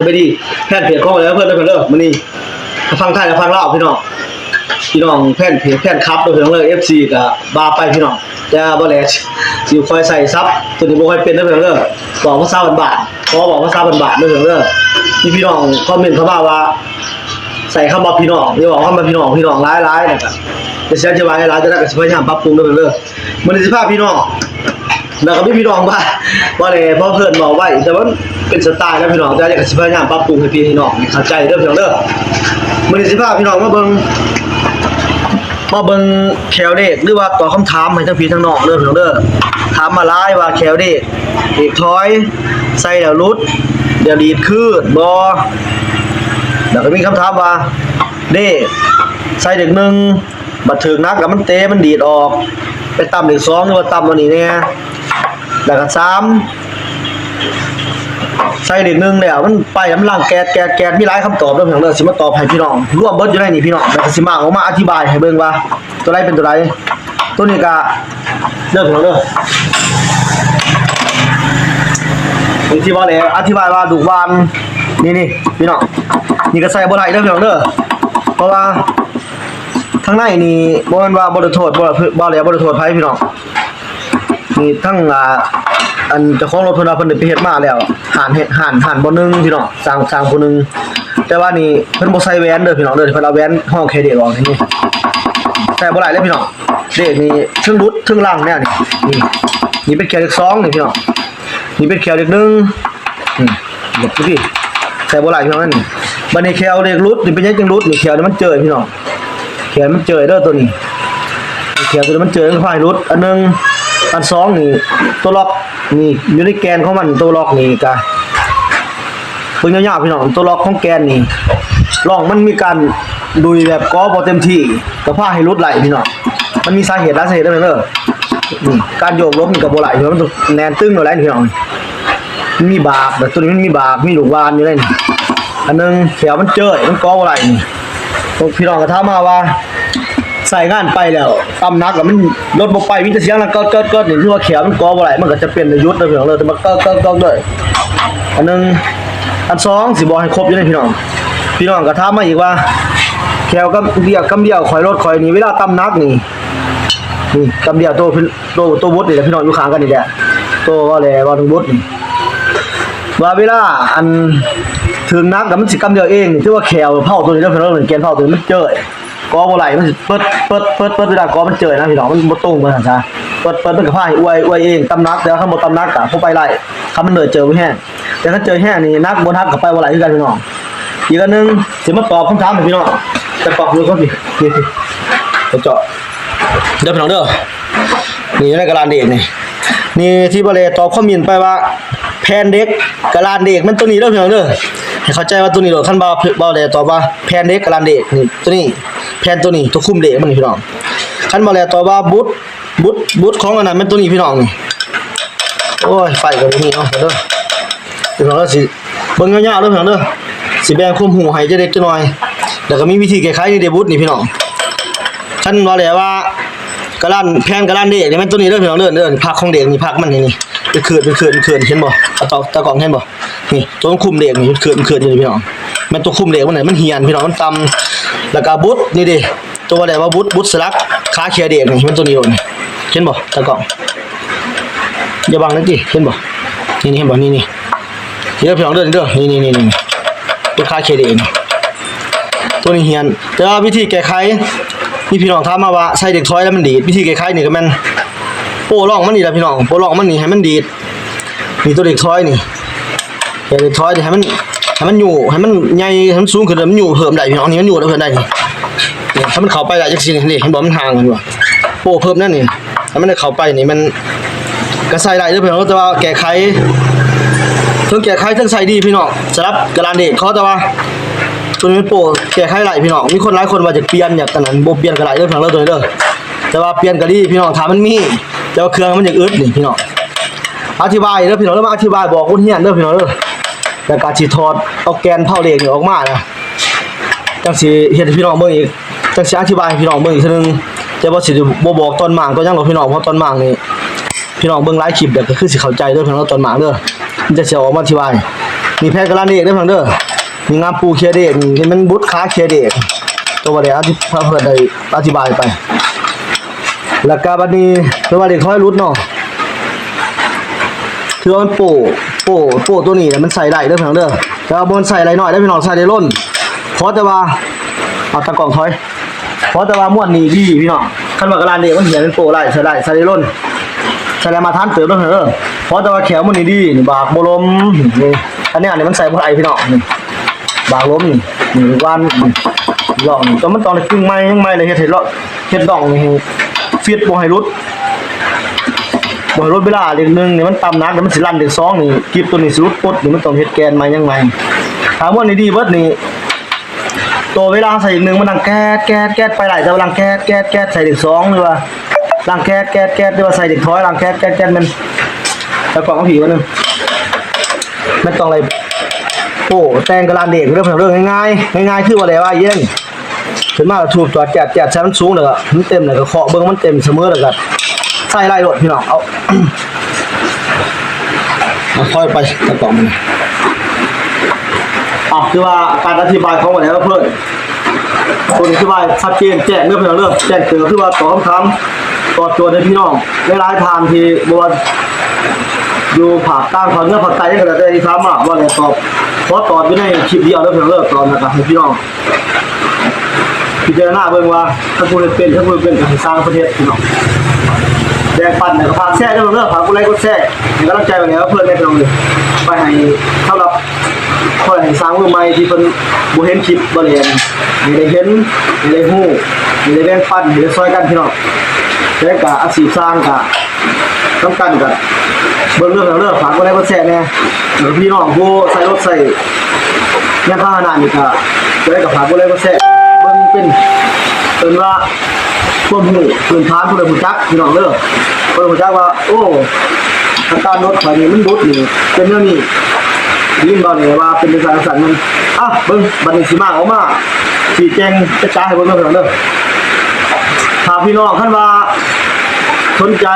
ไม่ดีแพทย์เพจของแล้วเพื่อนได้เพื่อนเลิกมันนี่ฟังไทยกับฟังเล่าพี่น้องแพทย์เพจแพทย์ครับโดยเพื่อนเลิก FC กับบาไปพี่น้องจะบ่แลสิคอยใส่ซับตัวนี้บ่ค่อยเป็นได้เพื่อนเลิกบอกว่า20,000 บาทพอบอกว่า20,000 บาทได้เพื่อนเลิกที่พี่น้องคอมเมนต์เข้ามาว่าใส่คำว่าพี่น้องอย่าบอกคำว่าพี่น้องร้ายๆนะครับจะเสียใจไว้ร้ายจะได้กับสิพยายามปรับปรุงได้เพื่อนเลิกมันสิภาพพี่น้องแล้วก็พี่น้องว่าเลยเพราะเพื่อนบอกไว้แต่ว่าเป็นสไตล์แล้วพี่น้องจะอยากสิพยายามปรับปรุงให้พี่น้องเข้าใจเด้อพี่น้องเด้อมื้อนี้สิพาพี่น้องมาเบิ่งแคลเด็กหรือว่าตอบคำถามให้ทั้งพี่ทั้งน้องเด้อพี่น้องเด้อถามมาหลายว่าแคลเด็กถอยใส่แล้วรุดเดี๋ยวดีดคืนบ่แล้วก็มีคำถามว่าเด็กใส่เด็ก1บัดถึงนักแล้วมันเตะมันดีดออกไปต่ำเด็ก2หรือว่าต่ำกว่านี้แน่แล้วก็3ใส่เด็ก1แล้วมันไปน้ำล่างแกดมีหลายคำตอบเด้อพี่น้องเด้อสิมาตอบให้พี่น้องรวมเบิดอยู่ในนี่พี่น้องแล้วก็สิมาออกมาอธิบายให้เบิ่งว่าตัวใดเป็นตัวใดตัวนี้ก็เด้อพี่น้องเด้อที่ว่าแล้วอธิบายว่าดุวานนี่พี่น้องนี่ก็ใส่บ่ได้เด้อพี่น้องเด้อเพราะว่าข้างในนี่บ่แม่นว่าบ่ได้โทษบ่แล้วบ่ได้โทษไผพี่น้องนี่ทั้งอันเจ้าของรถเพิ่นว่าเพิ่นได้ไปเฮ็ดมาแล้วห่านบ่นึงพี่น้องสร้างบ่นึงแต่ว่านี่เพิ่นบ่ใส่แหวนเด้อพี่น้องเด้อเพิ่นเอาแหวนห้องเครดิตออกนี่แต่บ่ได้เลยพี่น้องเด็กนี่เทิงรุดเทิงล่างแน่นี่เป็นแคลเล็ก2นี่พี่น้องนี่เป็นแคลเล็ก1เด็กพี่ใส่บ่ได้พี่น้องนั่นนี่บัดนี้แคลเล็กรุดนี่เป็นยังจังรุดนี่แคลนี่มันเจอพี่น้องแคลมันเจอเด้อตัวนี้แคลตัวนี้มันเจอค่อยรุดอันนึงอัน2นี่ตัวล็อกนี่อยู่ในแกนของมันตัวล็อกนี่กะเพิ่นยาวๆพี่น้องตัวล็อกของแกนนี่ร่องมันมีการดุยแบบกอบ่เต็มที่ก็พาให้รุดไหลพี่น้องมันมีสาเหตุหลายสาเหตุเด้อการโยกล้มนี่ก็บ่ไหลเพราะมันแน่นตึงอยู่แล้วพี่น้องมันมีบากแต่ตัวนี้มันมีบากมีลูกวานอยู่เลยนี่อันนึงแขวมันเจอมันกอบ่ไหลนี่พี่น้องก็ถามมาว่าใส่งานไปแล้วตำนักแล้วมันรถบ่ไปมีแต่เสียงแล้วก็นี่คือว่าแขวมันกอบ่ไหลมันก็จะเป็นยุทธ์เด้อพี่น้องเด้อแต่มันก็เลยอันนึงอัน2สิบ่ให้ครบอยู่ในพี่น้องก็ถามมาอีกว่าแขวกับเดียวกำเดียวข่อยรถข่อยนี่เวลาตำนักนี่กำเดียวตัววุฒินี่แหละพี่น้องอยู่ข้างกันนี่แหละตัวว่าแหละว่าถึงวุฒินี่ว่าเวลาอันถึงนักแล้วมันสิกำเดียวเองถือว่าแขวเผาตัวนี้เด้อพี่น้องแกนเผาตัวนี้มันเจอกอบ่ไหลมันสิเปิดเวลากอมันเจอนะพี่น้องมันบ่ตรงกันซะเปิดมันก็พายอวยเองตำนักแต่ถ้าบ่ตำนักก็บ่ไปไล่ถ้ามันเหนื่อยเจอบ่แห้งแต่ถ้าเจอแห้งนี่นักบ่ทักก็ไปบ่ไหลคือกันพี่น้องอีกอันนึงสิมาตอบคำถามให้พี่น้องจะตอบอยู่ก็พี่เจาะเด้อพี่น้องเด้อนี่ในกระดานเด็กนี่ที่บ่เลยตอบคอมเมนต์ไปว่าแพนเด็กกระดานเด็กมันตัวนี้เด้อพี่น้องเด้อให้เข้าใจว่าตัวนี้โดดคันบ่เลยตอบว่าแพนเด็กกระดานเด็กนี่ตัวนี้แพนตัวนี้ตัวคุมเด็กมันนี่พี่น้องคันบ่เลยตอบว่าบุตของอันนั้นมันตัวนี้พี่น้องนี่โอ้ยไฟก็บ่มีเนาะเด้อพี่น้องเด้อสิเบิ่งยาวๆเด้อพี่น้องเด้อสิแบ่งความรู้ให้เด็กจักหน่อยแล้วก็มีวิธีแก้ไขนี่เด้บุตนี่พี่น้องคันบ่เลยว่ากระดานแพนกระดานเด็กนี่มันตัวนี้เด้อพี่น้องเด้อพักของเด็กนี่พักมันนี่เป็นเขื่อนเห็นบ่ตะกล่องเห็นบ่นี่ตัวคุมเด็กนี่เขื่อนอยู่พี่น้องมันตัวคุมเด็กมันไหนมันเหียนพี่น้องมันต่ำแล้วก็บุตนี่ดิตัวอะไรว่าบุตสลักขาเขียเด็กนี่มันตัวนี้โดนเห็นบ่ตะกล่องอย่าบังนั่นสิเห็นบ่นี่เห็นบ่นี่เดี๋ยวพี่น้องเด้อนี่ตัวขาเขียเด็กนี่ตัวนี้เหียนแต่ว่าวิธีแก้ไขนี่พี่น้องถามมาว่าใส่เด็กถอยแล้วมันดีดวิธีแก้ไขนี่ก็แม่นโป้ร่องมันนี่ล่ะพี่น้องโป้ร่องมันนี่ให้มันดีดนี่ตัวเด็กถอยนี่เด็กถอยนี่ให้มันอยู่ให้มันใหญ่ให้มันสูงขึ้นแล้วมันอยู่เพิ่มได้พี่น้องนี่มันอยู่แล้วเพิ่มได้นี่ถ้ามันเข้าไปได้จังซี่นี่เห็นบ่มันห่างกันบ่โป้เพิ่มนั่นนี่ถ้ามันได้เข้าไปนี่มันก็ใส่ได้เด้อพี่น้องแต่ว่าแก้ไขทั้งใส่ดีพี่น้องสำหรับกระดานเด็กเขาแต่ว่าตัวนี้โป้แก้ไขหลายพี่น้องมีคนหลายคนว่าจะเปลี่ยนอยากกันนั้นบ่เปลี่ยนก็ได้เด้อพี่น้องตัวนี้เด้อแต่ว่าเปลี่ยนก็ดีพี่น้องถ้ามันมีแต่ว่าเครื่องมันอยากอึดนี่พี่น้องอธิบายเด้อพี่น้องแล้วมาอธิบายบอกคนเฮียนเด้อพี่น้องเด้อแล้วก็สิถอดเอาแกนเผาเด็กนี่ออกมานะจังสิเฮ็ดให้พี่น้องเบิ่งอีกจังสิอธิบายให้พี่น้องเบิ่งอีกทีนึงแต่ว่าสิบ่บอกตอนมางตัวยังหรอกพี่น้องเพราะตอนมางนี่พี่น้องเบิ่งหลายคลิปเด้อก็คือสิเข้าใจเด้อพี่น้องตอนมางเด้อมันจะสิออกมาอธิบาย มีแพทย์กระลานเด็กด้วยพี่น้องเด้อมีงามปูเคลียร์เด็กนี่มันบุตรค้าเคลียร์เด็กตัวว่าเดี๋ยวอธิบายไปแล้วก็บัดนี้ตัวว่าเด็กค่อยรุดเนาะคือมันโป้ตัวนี้มันใส่ได้เด้อพี่น้องเด้อแต่ว่าบนใส่อะไรหน่อยได้พี่น้องใส่ได้ล้นเพราะแต่ว่าเอาตะกล่องถอยเพราะแต่ว่าม้วนนี้ดีพี่น้องคันว่ากระลานเด็กมันเหี่ยเป็นโป้ได้ใส่ได้ใส่ได้ล้นใส่ได้มาทานเติมเด้อพี่น้องเด้อเพราะแต่ว่าแขวมันนี่ดีนี่บากบ่ลมนี่อันนี้มันใส่บ่ได้พี่น้องนี่บากลมนี่วันลองก็มันตอนครึ่งไม้ยังไม้เลยเฮ็ดดองนี่ฟิตบ่ให้รุดเวลาเด็กนึงนี่มันต่ำนักมันสิลั่นเด็ก2นี่กิบตัวนี้สิรุดปดนี่มันต้องเฮ็ดแกนใหม่ยังไงถามว่านี่ดีเบิดนี่ตัวเวลาใส่อีกนึงมันดังแก๊สไปหลายแต่ว่าดังแก๊สใส่เด็ก2หรือว่าดังแก๊สหรือว่าใส่เด็กถอยดังแก๊สมันแล้วกล่องผีมันนึงไม่ต้องอะไรโอ้แต่งกระลานเด็กเรื่องง่ายคือว่าอะไรว่าเย็นขึ้นมาแล้วถูกตัวแก๊สใช้มันสูงแล้วก็มันเต็มแล้วก็เคาะเบิ่งมันเต็มเสมอแล้วก็ใส่ไล่รถพี่น้องเอาค่อยไปตะกล่องมันคือว่าการอธิบายของวันนี้เพื่อนคนอธิบายชัดเจนแจ้งเรื่องพี่น้องเรื่องแจ้งเตือนคือว่าตอบคำตอบโจทย์ให้พี่น้องเวลาทานที่บวชอยู่ผักตั้งเขาเนื้อผักไตก็ได้ที่สามารถว่าอะไรตอบเพราะตอบอยู่ในคลิปเดียวแล้วพี่น้องเรื่องตอนนะครับให้พี่น้องพิจารณาเบิ่งว่าถ้าพูดเป็นการสร้างประเทศพี่น้องแดงปั่นเนี่ยก็พาแซ่ด้วยเรื่องพากูไล่กูแซ่ให้กำลังใจวันนี้เพื่อนแม่พี่น้องเลยไปให้สำหรับค่อยให้สร้างมือใหม่ที่เพิ่นบ่เห็นคลิปบ่เรียนไม่ได้เห็นไม่ได้ฮู้ไม่ได้แดงปั่นไม่ได้ซอยกันพี่น้องแล้วก็อาชีพสร้างก็ต้องกันกันเบิ่งเรื่องพากูไล่กูแซ่แน่พี่น้องผู้ใส่รถใส่ยานพาหนะนี่ก็ได้กับพากูไล่กูแซ่เบิ่งเป็นว่าพวกนี้พื้นฐานพวกเราผู้จักพี่น้องเด้อพวกเราผู้จักว่าโอ้การรถไฟนี่มันรุดนี่เป็นเรื่องนี้ยินบ่เนี่ยว่าเป็นสารสั่นมันเบิ่งบัดนี้สิมาออกมาชี้แจงกระจายให้เบิ่งพี่น้องเด้อถ้าพี่น้องคันว่าสนใจ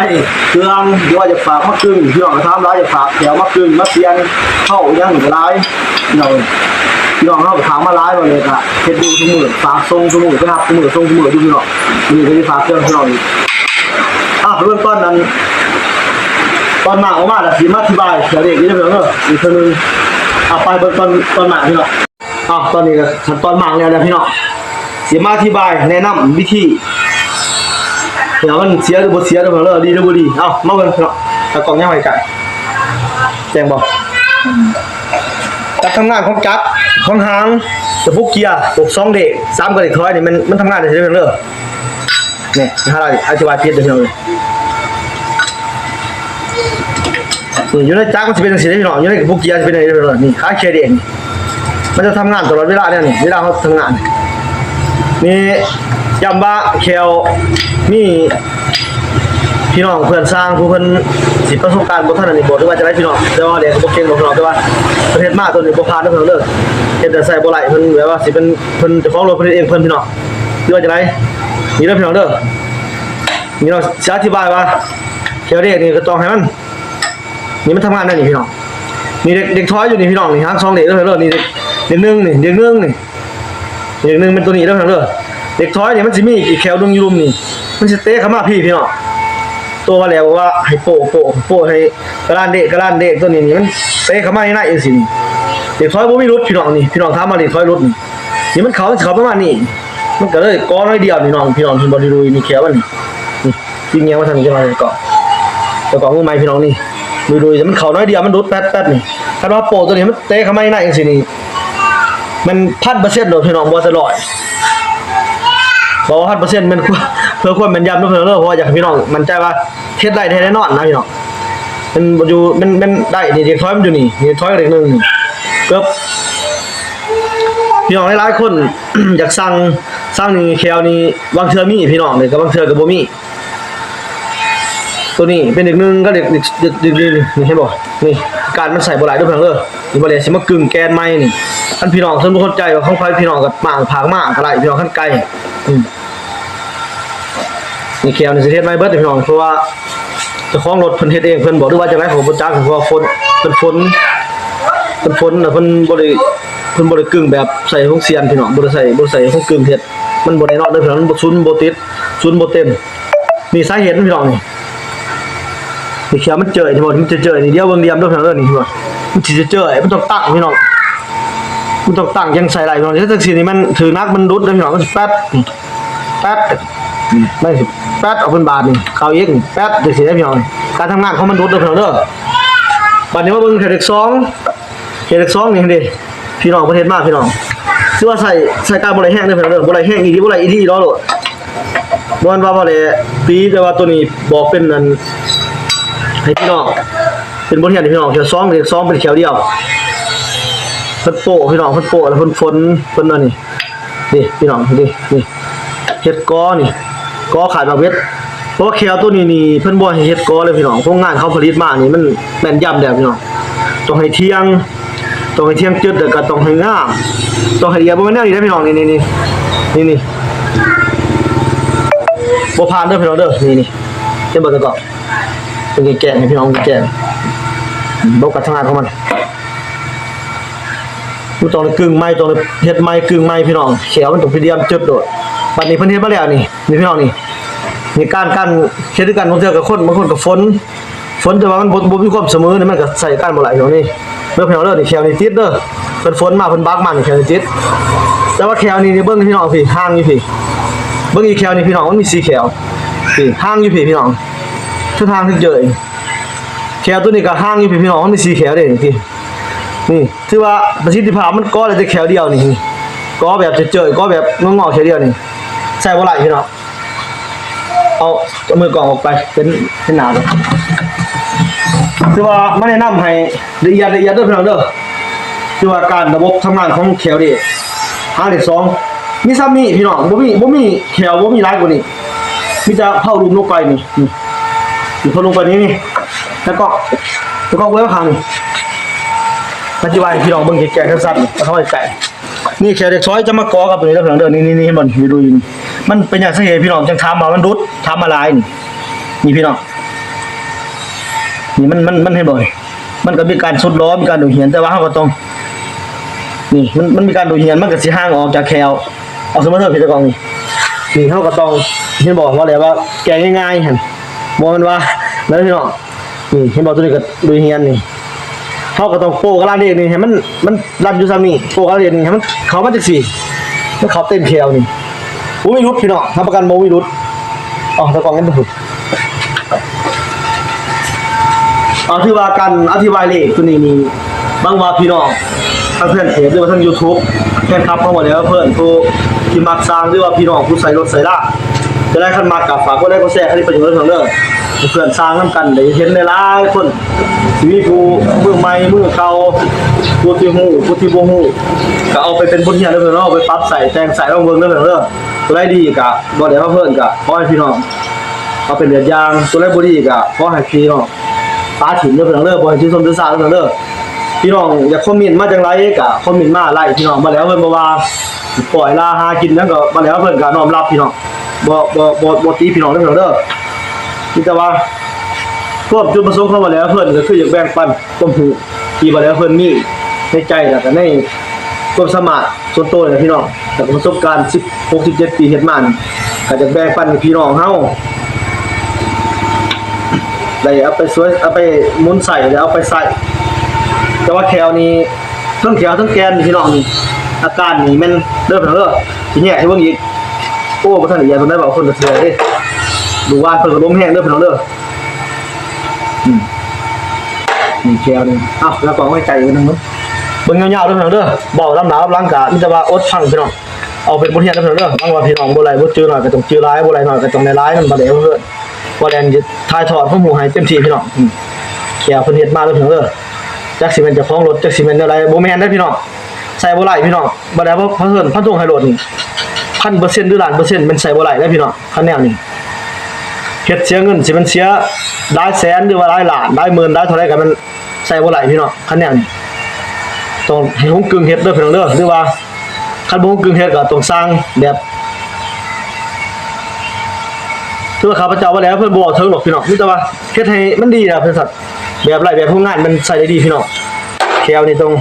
เครื่องหรือว่าจะฝากมากึ่งพี่น้องก็ถามหลายจะฝากแถวมากึ่งมาเปลี่ยนเข้ายังหลายพี่น้องเขาถามมาหลายบ่เลยก็เฮ็ดดูทุกมื้อฝากส่งทุกมื้อไปรับทุกมื้อส่งทุกมื้ออยู่พี่น้องนี่ก็สิฝากเครื่องพี่น้องเริ่มต้นนั้นตอนมาออกมาแล้วสิมาอธิบายเดี๋ยวเด็กนี่พี่น้องเด้ออีกคนนึงไปเบิ่งตอนมาพี่น้องตอนนี้ก็ขั้นตอนมาแล้วนะพี่น้องสิมาอธิบายแนะนำวิธีเดี๋ยวมันเสียหรือบ่เสียเด้อพี่น้องเด้อดีหรือบ่ดีมาเบิ่งพี่น้องตะกล่องยังไว้กันแจ้งบ่การทำงานของจักรของหางระบบเกียร์ระบบ2เด็ก3กระเด็กถอยนี่มันทำงานได้ใช่มั้ยเด้อนี่ถ้าเราอธิบายผิดเด้อพี่น้องอยู่ในจักรมันจะเป็นจังซี่พี่น้องอยู่ในระบบเกียร์จะเป็นจังซี่พี่น้องนี่ขาเกียร์เด็กมันจะทำงานตลอดเวลาเนี่ยนี่เวลาเขาทำงานนี่ย้ำว่าแคลมีพี่น้องเพื่อนสร้างผู้เพิ่นสิประสบการณ์บ่ทันอันนี้บ่ถือว่าจะได้พี่น้องแต่ว่าเดี๋ยวบ่เก่งบ่พี่น้องแต่ว่าประเทศมาตัวนี้บ่ผ่านเด้อพี่น้องเด้อเฮ็ดแต่ใส่บ่ไหลเพิ่นแบบว่าสิเป็นเพิ่นเจ้าของรถเพิ่นเองเพิ่นพี่น้องถือว่าจะได้นี่เด้อพี่น้องเด้อนี่เราสิอธิบายว่าแคลเด็กนี่ก็ต้องให้มันทำงานได้นี่พี่น้องนี่เด็กถอยอยู่นี่พี่น้องนี่หาง2เด็กเด้อพี่น้องนี่เด็กนึงเป็นตัวนี้เด้อพี่น้องเด้อเด็กถอยนี่มันสิมีอีกแคลนึงอยู่รุมนี่มันสิเตะเข้ามาพี่น้องตัวว่าแล้วว่าให้โปให้กระลานเด็กตัวนี้มันเตะเข้ามาในจังซี่เด็กถอยบ่มีรถพี่น้องนี่พี่น้องถามมาเด็กถอยรถนี่มันเขาประมาณนี้มันก็เลยก้อน้อยเดียวนี่น้องพี่น้องเพิ่นบ่ได้รู้มีแขวมันนี่จริงแยงว่าทางนี้จะมาเกาะมือไม้พี่น้องนี่ดูมันเขาน้อยเดียวมันรุดแป๊ดนี่ถ้าว่าโปตัวนี้มันเตะเข้ามาในจังซี่นี่มัน 1,000% โดดพี่น้องบ่จะลอยบอกว่า 100% มันเพื่อความแม่นยำทุกเรื่องเพราะว่าอยากให้พี่น้องมั่นใจว่าเฮ็ดได้แน่นอนนะพี่น้องมันอยู่มันได้นี่เด็กถอยมันอยู่นี่ถอยกับเด็กนึงเกือบพี่น้องหลายๆคน อยากสั่งนี่แคลนี่บางเทื่อมีพี่น้องนี่ก็บางเทื่อก็บ่มีตัวนี้เป็นเด็กนึงก็เด็กนี่เห็นบ่นี่การมันใส่บ่หลายด้วยเพิ่นเด้อนี่บ่ได้สิมากึ่งแกนไม้นี่ท่านพี่น้องท่านบ่เข้าใจว่าของใครพี่น้องก็มากผากมากอะไรพี่น้องคันไกลนี่แคลนี่สิเฮ็ดไม้เบิดพี่น้องเพราะว่าเจ้าของรถเพิ่นเฮ็ดเองเพิ่นบอกด้วยว่าจังได๋ผมบ่จักเพราะว่าฝน เป็นฝนน่ะเพิ่นบ่ได้กึ่งแบบใส่ของเสียนพี่น้องบ่ได้ใส่ของกึ่งเฮ็ดมันบ่ได้เนาะเด้อพี่น้องมันบ่ซุนบ่ติดซุนบ่เต็มนี่สาเหตุพี่น้องนี่เขียวมันเจอที่บ่มันจะเจอนี่เดียวเบิ่งเดียมเด้อพี่น้องเด้อนี่ว่ามันสิจะเจอมันต้องตั้งพี่น้องมันต้องตั้งยังใส่หลายพี่น้องถ้าจังซี่นี่มันถือนักมันดุดเด้อพี่น้องมันสิแป๊ดไม่สิแป๊ดเอาเพิ่นบาทนี่เข้าอีกแป๊ดจังซี่ได้พี่น้องการทำงานของมันดุดเด้อพี่น้องเด้อบัดนี้มาเบิ่งเขตเลข2นี่เด้พี่น้องประเทศมาพี่น้องคือว่าใส่การบ่ได้แห้งเด้อพี่น้องเด้อบ่ได้แห้งอีบ่ได้อีรอโลดบ่ว่าบ่ได้ตีแต่ว่าตัวนี้บอกเป็นอันให้พี่น้องเป็นบทเรียนพี่น้องเขียว2เลข2เป็นเขียวเดียวเพิ่นโปะพี่น้องเพิ่นโปะแล้วเพิ่นฝนเพิ่นว่านี่พี่น้องนี่เฮ็ดกอนี่กอขายบางเวทเพราะว่าแควตัวนี้นี่เพิ่นบ่ให้เฮ็ดกอเลยพี่น้องโรงงานเขาผลิตมานี่มันแม่นยำแล้วพี่น้องต้องให้เที่ยงจึดแล้วก็ต้องให้งามต้องให้เอียบ่แม่นแนวนี้เด้อพี่น้องนี่บ่ผ่านเด้อพี่น้องเด้อนี่เห็นบ่ตะกอบเป็นแกะให้พี่น้องแกะบ่กระทำงานของมันกูต้องกึ่งไม้ต้องเฮ็ดไม้กึ่งไม้พี่น้องแขวมันต้องพยายามจึดโดดบัดนี้เพิ่นเฮ็ดมาแล้วนี่พี่น้องนี่การเฮ็ดด้วยกันบางเทื่อก็คนบางคนก็ฝนแต่ว่ามันบ่มีความเสมอนี่มันก็ใส่กันบ่หลายพี่น้องนี่เด้อพี่น้องเด้อนี่แขวนี่ติดเด้อเพิ่นฝนมาเพิ่นบักมานี่แขวนี่ติดแต่ว่าแขวนี่เบิ่งพี่น้องพี่ห่างอยู่พี่เบิ่งอีแขวนี่พี่น้องมันมี4แขวพี่ห่างอยู่พี่น้องทุกทางทุกเจอแขวตัวนี้ก็ห่างอยู่พี่น้องมันมี4แขวเด้นี่ถือว่าประสิทธิภาพมันก็เลยแต่แขวเดียวนี่ก็แบบจะเจอก็แบบงอๆแขวเดียวนี่ใส่บ่หลายพี่น้องเอามือกล่องออกไปเป็นหนาเลยคือว่าไม่แนะนำให้ละเอียดเด้อพี่น้องเด้อคือว่าการระบบทำงานของแขวดิ5เลข2มีซ้ำนี่พี่น้องบ่มีแขวบ่มีหลายกว่านี้มีแต่เผาลุมลงไปนี่เผาลงไปนี่แล้วก็ไว้ข้างนี่ปัจจุบันพี่น้องเบิ่งแก่ๆสั้นๆแล้วเข้าไปไก่นี่แขวเด็กซอยจะมากอกับตัวนี้เด้อพี่น้องเด้อนี่มันดูอยู่มันเป็นอย่างสาเหตุพี่น้องจังถามว่ามันดุดถามอะไรนี่พี่น้องนี่มันให้บ่อยมันก็มีการสุดล้อมีการดูเหียนแต่ว่าเฮาก็ต้องนี่มันมีการดูเหียนมันก็สิห่างออกจากแควเอาสมมุติเถอะพี่ตะกองนี่เฮาก็ต้องเห็นบอกว่าแล้วว่าแกะง่ายๆหั่นบ่แม่นว่าแล้วพี่น้องนี่เห็นบอกตัวนี้ก็ดูเหียนนี่เฮาก็ต้องโปะกระลาเด็กนี่ให้มันรัดอยู่ซ้ำนี่โปะกระลาเด็กนี่ให้มันเข้ามาจังซี่มันเข้าเต็มแควนี่บ่มีรุดพี่น้องรับประกันบ่มีรุดอ๋อตะกองมันบ่รุดที่ว่าการอธิบายเลขตัวนี้นี่บางว่าพี่น้องทางเพื่อนเพจหรือว่าทาง YouTube แฟนคลับเข้ามาแล้วเพื่อนผู้ที่มักสร้างหรือว่าพี่น้องผู้ใส่รถใส่ลากจะได้คันมากกับฝากก็ได้ก็แชร์ให้ประโยชน์ของเด้อเพื่อนสร้างนำกันได้เห็นหลายๆคนสิมีผู้มือใหม่มือเก่าผู้ที่ฮู้ผู้ที่บ่ฮู้ก็เอาไปเป็นบทเรียนเด้อเพิ่นเนาะไปปรับใส่แต่งใส่ลองเบิ่งเด้อเพิ่นเด้อตัวใดดีก็บ่ได้มาเพิ่นก็ขอให้พี่น้องเอาเป็นแบบอย่างตัวใดบ่ดีก็ขอให้พี่น้องตาถิ่นเด้อพี่น้องเด้อบ่ให้ชื่นชมชื่นซาเด้อเด้อพี่น้องอยากคอมเมนต์มาจังไรก็คอมเมนต์มาไล่พี่น้องมาแล้วเพิ่นบ่ว่าปล่อยลาหากินแล้วก็มาแล้วเพิ่นก็น้อมรับพี่น้องบ่ตีพี่น้องเด้อพี่น้องเด้อที่แต่ว่าพวกจุดประสงค์เข้ามาแล้วเพิ่นก็คืออยากแบ่งปันความรู้ที่มาแล้วเพิ่นมีในใจแล้วก็ในความสามารถส่วนตัวเนี่ยพี่น้องแต่ประสบการณ์16 17ปีเฮ็ดมาก็จะแบ่งปันให้พี่น้องเฮาได้เอาไปสวยเอาไปมุนใส่แล้วเอาไปใส่แต่ว่าแถวนี้ทั้งแถวทั้งแกนพี่น้องนี่อาการนี่มันเริ่มแล้วทีนี้ให้เบิ่งอีกโอ้บ่ทันได้ยาคนได้บอกคนก็เสียเด้ดูว่านเพิ่นก็ล้มแห้งเด้อพี่น้องเด้อนี่แถวนึงแล้วก็ไว้ใจกันนึงเนาะเบิ่งยาวๆเด้อพี่น้องเด้อบอกลำหนาลำกะมีแต่ว่าอดฟังพี่น้องเอาเป็นบทเรียนเด้อพี่น้องเด้อบางว่าพี่น้องบ่ไหลบ่จื้อหน่อยก็ต้องจื้อหลายบ่ไหลหน่อยก็ต้องได้หลายมันบ่ได้เพิ่นบ่แลนจะถ่ายทอดข้อมูลให้เต็มที่พี่น้องแขวเพิ่นเฮ็ดมาเด้อพี่น้องเด้อจักสิแม่นเจ้าของรถจักสิแม่นอะไรบ่แม่นเด้อพี่น้องใส่บ่ไหลพี่น้องบ่ได้ว่าเพิ่นพันธงให้รถนี่ 1,000% หรือล้านเปอร์เซ็นต์มันใส่บ่ไหลเด้อพี่น้องคันแนวนี้เฮ็ดเสียเงินสิมันเสียหลายแสนหรือว่าหลายล้านหลายหมื่นหลายเท่าใดก็มันใส่บ่ไหลพี่น้องคันแนวนี้ต้องให้ผมกึ่งเฮ็ดเด้อพี่น้องเด้อหรือว่าคันบ่กึ่งเฮ็ดก็ต้องสร้างแบบคือว่าข้าพเจ้าว่าแล้วเพิ่นบ่ถึงหรอกพี่น้องมีแต่ว่าเฮ็ดให้มันดีนะเพิ่นสัตว์แบบไรแบบพวกงานมันใส่ได้ดีพี่น้อง แควนี่ตรง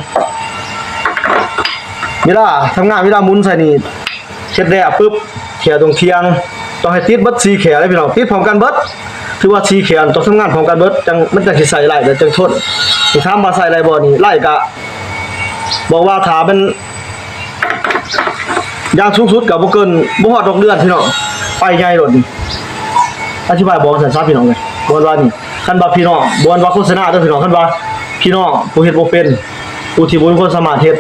เวลาทำงานเวลาหมุนใส่นี่เช็ดแล้วปุ๊บแขวตรงเคียงต้องให้ติดเบิด4แขวเลยพี่น้องติดพร้อมกันเบิดถือว่า4แขวต้องทำงานพร้อมกันเบิดจังมันจะสิใส่ไหลเดี๋ยวจังทนสิถามว่าใส่ไหลบ่นี่ไหลก็บอกว่าถ้าเป็นยางสูงสุดก็บ่เกินบ่ฮอด6 เดือนพี่น้องไปใหญ่โลดนี่อธิบายบอกสั้นๆพี่น้องเลยบ่ว่านี่คันว่าพี่น้องบ่ว่าโฆษณาเด้อพี่น้องคันว่าพี่น้องผู้เฮ็ดบ่เป็นผู้ที่บ่มีความสามารถเฮ็ด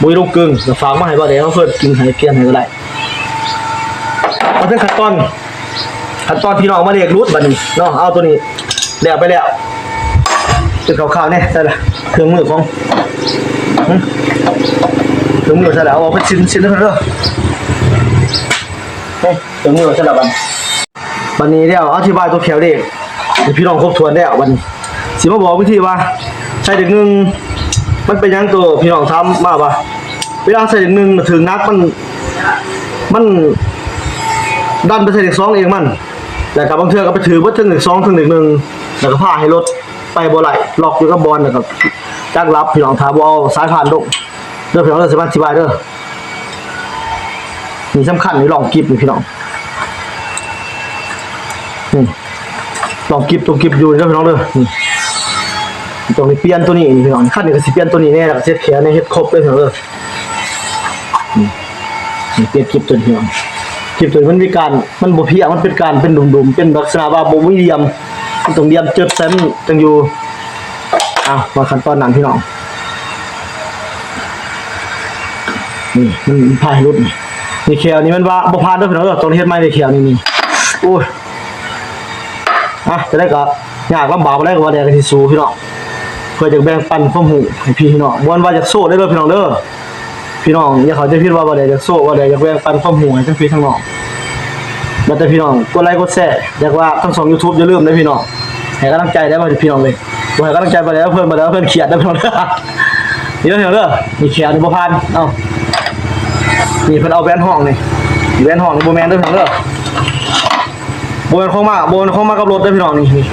บ่มีลูกกึ่งก็ฝากมาให้บ่ได้เฮาเพิ่นกินให้เกลียนให้ก็ได้เอาถึงขั้นตอนพี่น้องมาเรียกรูทบัดนี้เนาะเอาตัวนี้แล้วไปแล้วเป็นขาวๆเนี่ยใช่ล่ะเครื่องมือของเครื่องมือใช่แล้วเอาไปชิ้นๆเด้อเครื่องมือใช่แล้วบัดนี้เดี๋ยวอธิบายตัวแขวเด็กให้พี่น้องครบถ้วนแล้วบัดนี้สิมาบอกวิธีว่าใช้เด็ก1มันเป็นหยังตัวพี่น้องทำมาป่ะเวลาใส่เด็ก1ถึงนักมันดันไปใส่เด็ก2เองมันแล้วก็บางเทื่อก็ไปถือว่าถึงเด็ก2ถึงเด็ก1แล้วก็พาให้รถไปบ่ไหลล็อกอยู่กับบอลนะครับจักรับพี่น้องถามบ่เอาสายผ่านลงเด้อพี่น้องเด้อสิมาอธิบายเด้อนี่สำคัญนี่ลองกิฟนี่พี่น้องนี่ลองกิฟตรงกิฟอยู่เด้อพี่น้องเด้อนี่ตรงนี้เปลี่ยนตัวนี้นี่พี่น้องคันนี้ก็สิเปลี่ยนตัวนี้แน่แล้วก็เซ็ตแขนให้เฮ็ดครบเลยพี่น้องเด้อนี่เปลี่ยนกิฟตัวนี้คลิปตัวมันมีการมันบ่เพียมันเป็นการเป็นดุมๆเป็นลักษณะว่าบ่มีเหลี่ยมมันต้องเหลี่ยมเจิดแซมจังอยู่มาขั้นตอนนั้นพี่น้องนี่มันพายรุดนี่แขวนี่มันว่าบ่ผ่านเด้อพี่น้องต้องเฮ็ดใหม่ในแขวนี่โอ้ยจะได้ก็ยากลำบากบ่ได้ก็ว่าได้ก็สิสู้พี่น้องเพื่อจะแบ่งปันความรู้ให้พี่น้องบ่ว่าจะโซ่ได้เด้อพี่น้องเด้อพี่น้องอย่าเขาจะคิดว่าบ่ได้จะโซ่ว่าได้จะแบ่งปันความรู้ให้ทั้งพี่ทั้งน้องมาแต่พี่น้องกดไลค์กดแชร์อยากว่าทั้ง2 YouTube อย่าลืมนะพี่น้องให้กำลังใจได้บ่พี่น้องเลยบ่ให้กำลังใจบ่ได้เพิ่นบ่ได้เพิ่นเครียดนะพี่น้องนี่เด้อเด้อนี่แขนนี่บ่ผ่านนี่เพิ่นเอาแบนห้องนี่แบนห้องนี่บ่แม่นเด้อพี่น้องเด้อบ่แม่นเข้ามากับรถเด้อพี่น้องนี่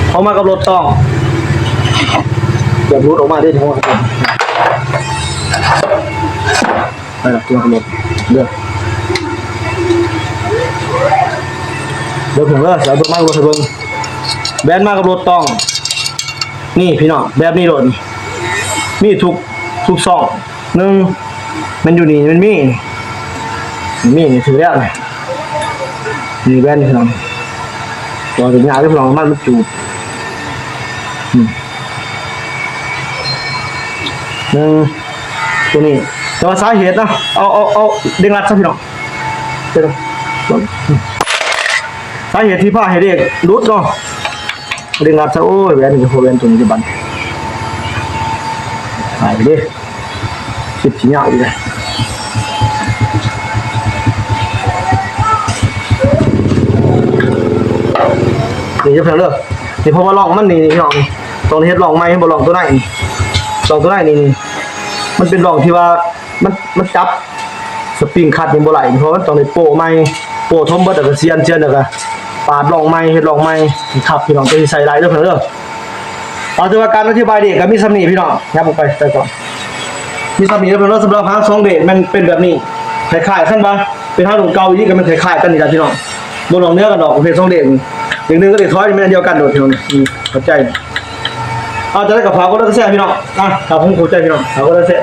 เข้ามากับรถต้องเดี๋ยวรูดออกมาได้ทั้งหมดไปละตัวกับรถเด้อเดี๋ยวผมเสียตัวมากรถเบิ้งแบนมากกับรถต้องนี่พี่น้องแบบนี้รถมีทุก2 1มันอยู่นี่มันมีนี่ถือแล้วนี่แบนนี่พี่น้องตัวถึงยาวพี่น้องมันจูบตัวนี้แต่ว่าสาเหตุนะเอาเด้งรัดซะพี่น้องเดี๋ยวสาเหตุที่ผ้าให้เด็กรุดเนาะเด้งรัดซะโอ้ยแหวนนี่คือแหวนตัวนี้จะบันหายไปดิคิดขี้ยากอีกเลยนี่จะเพิ่มเลยนี่เพราะว่าลองมันนี่พี่น้องตรงนี้เฮ็ดลองไม้ให้บ่ลองตัวไหนลองตัวไหนนี่มันเป็นลองที่ว่ามันจับสปริงคัดนี่บ่ไหลเพราะมันต้องได้โป้ไม้โป้ทมเบิดแล้วก็เซียนแล้วก็ปาดลองไม้เฮ็ดลองไม้ครับพี่น้องตัวที่ใส่หลายเด้อเพิ่นเด้อเอาถือว่าการอธิบายเด็กก็มีซ้ำนี่พี่น้องยับออกไปใส่ก่อนมีซ้ำนี่แล้วเพิ่นเด้อสำหรับหาง2เด็กมันเป็นแบบนี้คล้ายๆคั่นบ่เป็นหางเก่าอีกก็มันคล้ายๆกันนี่ล่ะพี่น้องบ่ลองเนื้อกันดอกประเภท2เด็กอย่างนึงก็เด็กถอยมันอันเดียวกันโดดพี่น้องเข้าใจจะได้กับฝากก็ได้แซ่พี่น้องครับผมเข้าใจพี่น้องฝากก็ได้แซ่